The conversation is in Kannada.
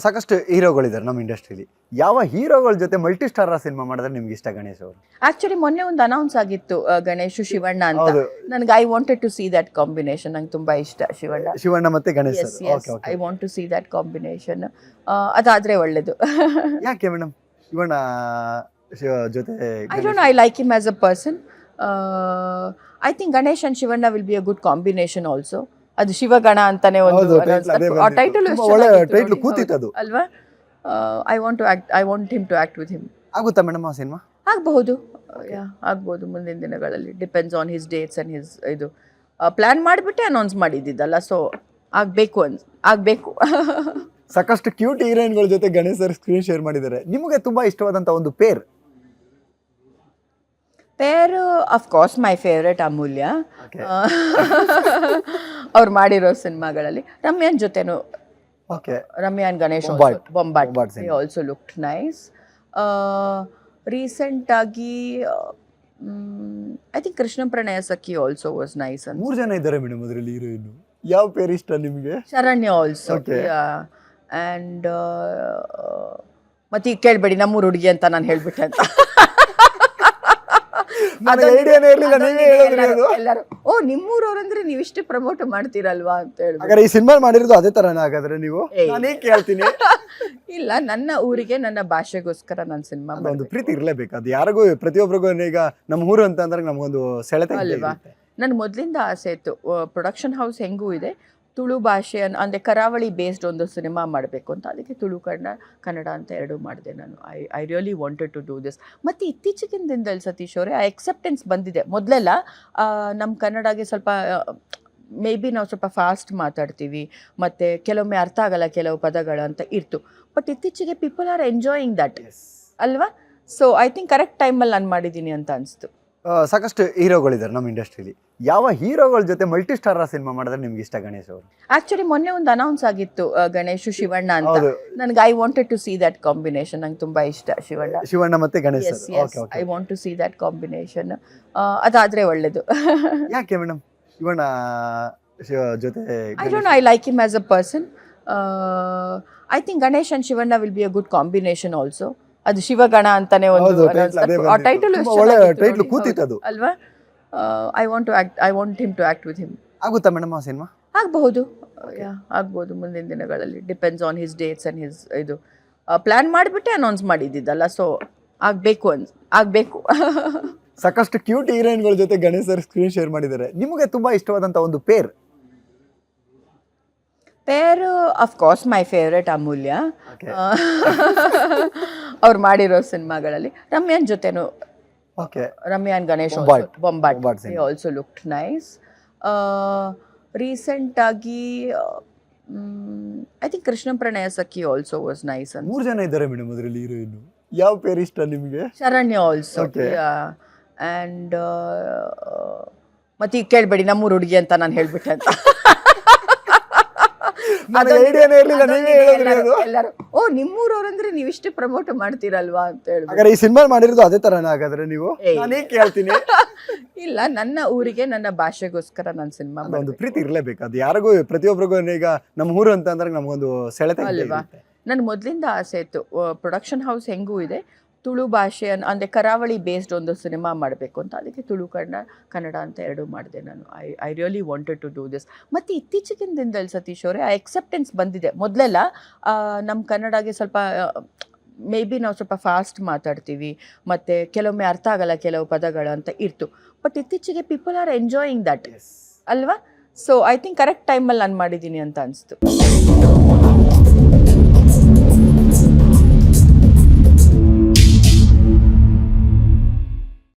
ಸಾಕಷ್ಟು ಹೀರೋಗಳಿದ್ದಾರೆ ನಮ್ಮ ಇಂಡಸ್ಟ್ರಿಲಿ. ಯಾವ ಹೀರೋಗಳ ಜೊತೆ ಮಲ್ಟಿ ಸ್ಟಾರ್ ಸಿನಿಮಾ ಮಾಡಿದ್ರೆ ನಿಮ್ಗೆ ಇಷ್ಟ ಗಣೇಶ್ ಅವರು? ಆಕ್ಚುಲಿ ಮೊನ್ನೆ ಒಂದು ಅನೌನ್ಸ್ ಆಗಿತ್ತು ಗಣೇಶ್ ಶಿವಣ್ಣ ಅಂತ. ಹೌದು. ನನಗೆ I wanted to see that combination. ನಂಗೆ ತುಂಬಾ ಇಷ್ಟ ಶಿವಣ್ಣ ಮತ್ತೆ Ganesh yes yes I want to see that combination. ಅದಾದ್ರೆ ಒಳ್ಳೇದು. ಯಾಕೆ ಮೇಡಮ್ ಶಿವಣ್ಣ ಜೊತೆ? I don't know, I like him as a person. I think Ganesh and Shivanna will be a good combination also. ಅದು ಶಿವಗಣ ಅಂತಾನೆ ಒಂದು ಟೈಟಲ್ ಕೂತಿತ್ತು ಅಲ್ವಾ? I want him to act with him. ಆಗುತ್ತಾ ಮೇಡಮ್ ಆ ಸಿನಿಮಾ? ಆಗ್ಬಹುದು ಮುಂದಿನ ದಿನಗಳಲ್ಲಿ. Depends on his dates and his ಇದು ಪ್ಲಾನ್ ಮಾಡಿಬಿಟ್ಟೆ ಅನೌನ್ಸ್ ಮಾಡಿದ್ದಿದ್ದಲ್ಲ. ಸೊ ಆಗ್ಬೇಕು. ಸಾಕಷ್ಟು ಕ್ಯೂಟ್ ಹೀರೋಯಿನ್ಗಳ ಜೊತೆ ಗಣೇಶ್ ಸರ್ ಸ್ಕ್ರೀನ್ ಶೇರ್ ಮಾಡಿದ್ದಾರೆ. ನಿಮಗೆ ತುಂಬಾ ಇಷ್ಟವಾದಂತ ಒಂದು pair? Of course my favourite Amulya. ಅವ್ರು ಮಾಡಿರೋ ಸಿನಿಮಾಗಳಲ್ಲಿ ರಮ್ಯಾನ್ ಜೊತೆನು, ರಮ್ಯಾನ್ ಗಣೇಶ್ ಬೊಂಬಾಟ್ ಆಲ್ಸೋ ಲುಕ್ಡ್ ನೈಸ್. ರೀಸೆಂಟ್ ಆಗಿ I think Krishna Pranaya Sakhi also was nice. 3 ಜನ ಇದ್ದಾರೆ ಮೇಡಮ್ ಅದರಲ್ಲಿ ಹೀರೋಯಿನ್. ಯಾವ ಪೇರ್ ಇಷ್ಟ ನಿಮಗೆ? ಶರಣ್ಯ ಆಲ್ಸೋ. ಆ್ಯಂಡ್ ಮತ್ತೆ ಈಗ ಕೇಳಬೇಡಿ ನಮ್ಮೂರು ಹುಡುಗಿ ಅಂತ ನಾನು ಹೇಳ್ಬಿಟ್ಟೆ ಅಂತ. ಎಲ್ಲರೂ ಓ ನಿಮ್ಮೂರವ್ರಂದ್ರೆ ನೀವು ಇಷ್ಟು ಪ್ರಮೋಟ್ ಮಾಡ್ತೀರಲ್ವಾ ಅಂತ ಹೇಳಿ ಈ ಸಿನಿಮಾ ಮಾಡಿರೋದು ಅದೇ ತರ ಹಾಗಾದ್ರೆ ನೀವು? ಕೇಳ್ತೀನಿ. ಇಲ್ಲ, ನನ್ನ ಊರಿಗೆ ನನ್ನ ಭಾಷೆಗೋಸ್ಕರ ನಾನು ಸಿನಿಮಾ ಒಂದು ಪ್ರೀತಿ ಇರ್ಲೇಬೇಕು. ಅದು ಯಾರಿಗೂ ಪ್ರತಿಯೊಬ್ಬರಿಗೂ ಈಗ ನಮ್ಮ ಊರು ಅಂತ ಅಂದ್ರೆ ನಮಗೊಂದು ಸೆಳೆತ ಅಲ್ವಾ. ನನ್ ಮೊದ್ಲಿಂದ ಆಸೆ ಇತ್ತು, ಪ್ರೊಡಕ್ಷನ್ ಹೌಸ್ ಹೆಂಗೂ ಇದೆ, ತುಳು ಭಾಷೆ ಅಂದರೆ ಕರಾವಳಿ ಬೇಸ್ಡ್ ಒಂದು ಸಿನಿಮಾ ಮಾಡಬೇಕು ಅಂತ. ಅದಕ್ಕೆ ತುಳು ಕನ್ನಡ ಅಂತ 2 ಮಾಡಿದೆ ನಾನು. I really wanted to do this. ಮತ್ತು ಇತ್ತೀಚಿನ ದಿನದಲ್ಲಿ ಸತೀಶ್ ಅವರೇ ಆ ಎಕ್ಸೆಪ್ಟೆನ್ಸ್ ಬಂದಿದೆ. ಮೊದಲೆಲ್ಲ ನಮ್ಮ ಕನ್ನಡಗೆ ಸ್ವಲ್ಪ ಮೇ ಬಿ ನಾವು ಸ್ವಲ್ಪ ಫಾಸ್ಟ್ ಮಾತಾಡ್ತೀವಿ ಮತ್ತು ಕೆಲವೊಮ್ಮೆ ಅರ್ಥ ಆಗಲ್ಲ ಕೆಲವು ಪದಗಳು ಅಂತ ಇರ್ತು. ಬಟ್ ಇತ್ತೀಚೆಗೆ ಪೀಪಲ್ ಆರ್ ಎಂಜಾಯಿಂಗ್ ದಟ್ ಅಲ್ವಾ. ಸೊ ಐ ಥಿಂಕ್ ಕರೆಕ್ಟ್ ಟೈಮಲ್ಲಿ ನಾನು ಮಾಡಿದ್ದೀನಿ ಅಂತ ಅನಿಸ್ತು. ಸಾಕಷ್ಟು ಹೀರೋಗಳಿದ್ದಾರೆ ನಮ್ಮ ಇಂಡಸ್ಟ್ರಿಲಿ. ಯಾವ ಹೀರೋಗಳ ಜೊತೆ ಮಲ್ಟಿ ಸ್ಟಾರ್ ಸಿನಿಮಾ ಮಾಡಿದ್ರೆ ನಿಮ್ಗೆ ಇಷ್ಟ ಗಣೇಶ್ ಅವರು? ಆಕ್ಚುಲಿ ಮೊನ್ನೆ ಒಂದು ಅನೌನ್ಸ್ ಆಗಿತ್ತು ಗಣೇಶ್ ಶಿವಣ್ಣ ಅಂತ. ನನಗೆ I wanted to see that combination. ನಂಗೆ ತುಂಬಾ ಇಷ್ಟ ಶಿವಣ್ಣ ಮತ್ತೆ Ganesh. I want to see that combination. ಅದಾದ್ರೆ ಒಳ್ಳೇದು. ಯಾಕೆ ಮೇಡಮ್ ಶಿವಣ್ಣ ಜೊತೆ? I don't know, I like him as a person. I think Ganesh and Shivanna will be a good combination also. ಅದು ಶಿವಗಣ ಅಂತಾನೆ ಒಂದು ಟೈಟಲ್ ಕೂತಿತ್ತು ಅಲ್ವಾ. I want him to act with him. ಆಗುತ್ತಾ ಮೇಡಮ್ ಆ ಸಿನಿಮಾ? ಆಗ್ಬಹುದು ಮುಂದಿನ ದಿನಗಳಲ್ಲಿ. Depends on his dates and his ಇದು ಪ್ಲಾನ್ ಮಾಡಿಬಿಟ್ಟೆ ಅನೌನ್ಸ್ ಮಾಡಿದ್ದಿದ್ದಲ್ಲ. ಸೊ ಆಗ್ಬೇಕು. ಸಾಕಷ್ಟು ಕ್ಯೂಟ್ ಹೀರೋಯಿನ್ಗಳ ಜೊತೆ ಗಣೇಶ್ ಸರ್ ಸ್ಕ್ರೀನ್ ಶೇರ್ ಮಾಡಿದ್ದಾರೆ. ನಿಮಗೆ ತುಂಬಾ ಇಷ್ಟವಾದಂತ ಒಂದು pair? Of course my favourite Amulya. ಅವ್ರು ಮಾಡಿರೋ ಸಿನಿಮಾಗಳಲ್ಲಿ ರಮ್ಯಾನ್ ಜೊತೆನು, ರಮ್ಯಾನ್ ಗಣೇಶ್ ಬೊಂಬಾಟ್ ಆಲ್ಸೋ ಲುಕ್ಡ್ ನೈಸ್. ರೀಸೆಂಟ್ ಆಗಿ I think Krishna Pranaya Sakhi also was nice. 3 ಜನ ಇದ್ದಾರೆ ಮೇಡಮ್ ಅದರಲ್ಲಿ ಹೀರೋಯಿನ್. ಯಾವ ಪೇರ್ ಇಷ್ಟ ನಿಮಗೆ? ಶರಣ್ಯ ಆಲ್ಸೋ. ಆ್ಯಂಡ್ ಮತ್ತೆ ಈಗ ಕೇಳಬೇಡಿ ನಮ್ಮೂರು ಹುಡುಗಿ ಅಂತ ನಾನು ಹೇಳ್ಬಿಟ್ಟೆ ಅಂತ. ಎಲ್ಲರೂ ಓ ನಿಮ್ಮೂರವ್ರಂದ್ರೆ ನೀವು ಇಷ್ಟು ಪ್ರಮೋಟ್ ಮಾಡ್ತೀರಲ್ವಾ ಅಂತ ಹೇಳಿ ಈ ಸಿನಿಮಾ ಮಾಡಿರೋದು ಅದೇ ತರ ಹಾಗಾದ್ರೆ ನೀವು? ಕೇಳ್ತೀನಿ. ಇಲ್ಲ, ನನ್ನ ಊರಿಗೆ ನನ್ನ ಭಾಷೆಗೋಸ್ಕರ ನಾನು ಸಿನಿಮಾ ಒಂದು ಪ್ರೀತಿ ಇರ್ಲೇಬೇಕು. ಅದು ಯಾರಿಗೂ ಪ್ರತಿಯೊಬ್ಬರಿಗೂ ಈಗ ನಮ್ಮ ಊರು ಅಂತ ಅಂದ್ರೆ ನಮಗೊಂದು ಸೆಳೆತ ಅಲ್ವಾ. ನನ್ ಮೊದ್ಲಿಂದ ಆಸೆ ಇತ್ತು, ಪ್ರೊಡಕ್ಷನ್ ಹೌಸ್ ಹೆಂಗೂ ಇದೆ, ತುಳು ಭಾಷೆ ಅಂದರೆ ಕರಾವಳಿ ಬೇಸ್ಡ್ ಒಂದು ಸಿನಿಮಾ ಮಾಡಬೇಕು ಅಂತ. ಅದಕ್ಕೆ ತುಳು ಕನ್ನಡ ಅಂತ 2 ಮಾಡಿದೆ ನಾನು. I really wanted to do this. ಮತ್ತು ಇತ್ತೀಚಿನ ದಿನದಲ್ಲಿ ಸತೀಶ್ ಅವರೇ ಆ ಎಕ್ಸೆಪ್ಟೆನ್ಸ್ ಬಂದಿದೆ. ಮೊದಲೆಲ್ಲ ನಮ್ಮ ಕನ್ನಡಗೆ ಸ್ವಲ್ಪ ಮೇ ಬಿ ನಾವು ಸ್ವಲ್ಪ ಫಾಸ್ಟ್ ಮಾತಾಡ್ತೀವಿ ಮತ್ತು ಕೆಲವೊಮ್ಮೆ ಅರ್ಥ ಆಗಲ್ಲ ಕೆಲವು ಪದಗಳು ಅಂತ ಇರ್ತು. ಬಟ್ ಇತ್ತೀಚೆಗೆ ಪೀಪಲ್ ಆರ್ ಎಂಜಾಯಿಂಗ್ ದಟ್ ಅಲ್ವಾ. ಸೊ ಐ ಥಿಂಕ್ ಕರೆಕ್ಟ್ ಟೈಮಲ್ಲಿ ನಾನು ಮಾಡಿದ್ದೀನಿ ಅಂತ ಅನಿಸ್ತು.